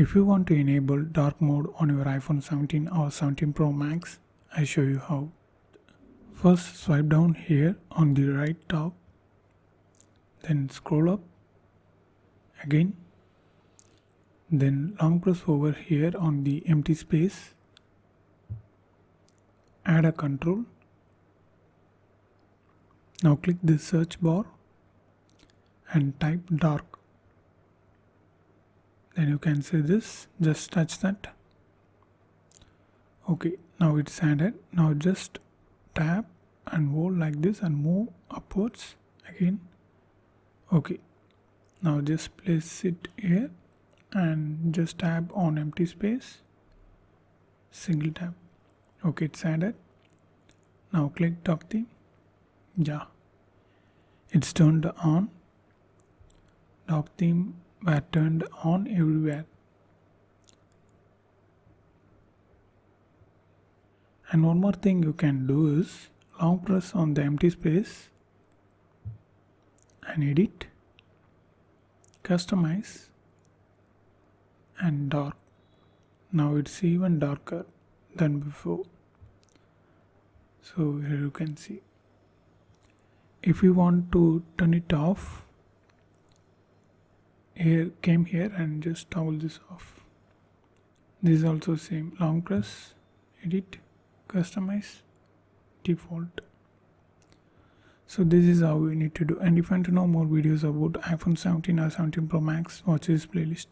If you want to enable dark mode on your iPhone 17 or 17 Pro Max, I show you how. First swipe down here on the right top, then scroll up again, then long press over here on the empty space, add a control. Now click this search bar and type dark. Then you can see this, just touch that. Okay, now it's added. Now just tap and hold like this and move upwards again. Okay, now just place it here and just tap on empty space, single tap. Okay, it's added. Now click dark theme. Yeah, it's turned on. Dark theme were turned on everywhere. And one more thing you can do is long press on the empty space and edit, customize and dark. Now it's even darker than before. So here you can see. If you want to turn it off, came here and just toggle this off. This is also same, long press, edit, customize, default. So this is how we need to do. And if you want to know more videos about iPhone 17 or 17 Pro Max, watch this playlist.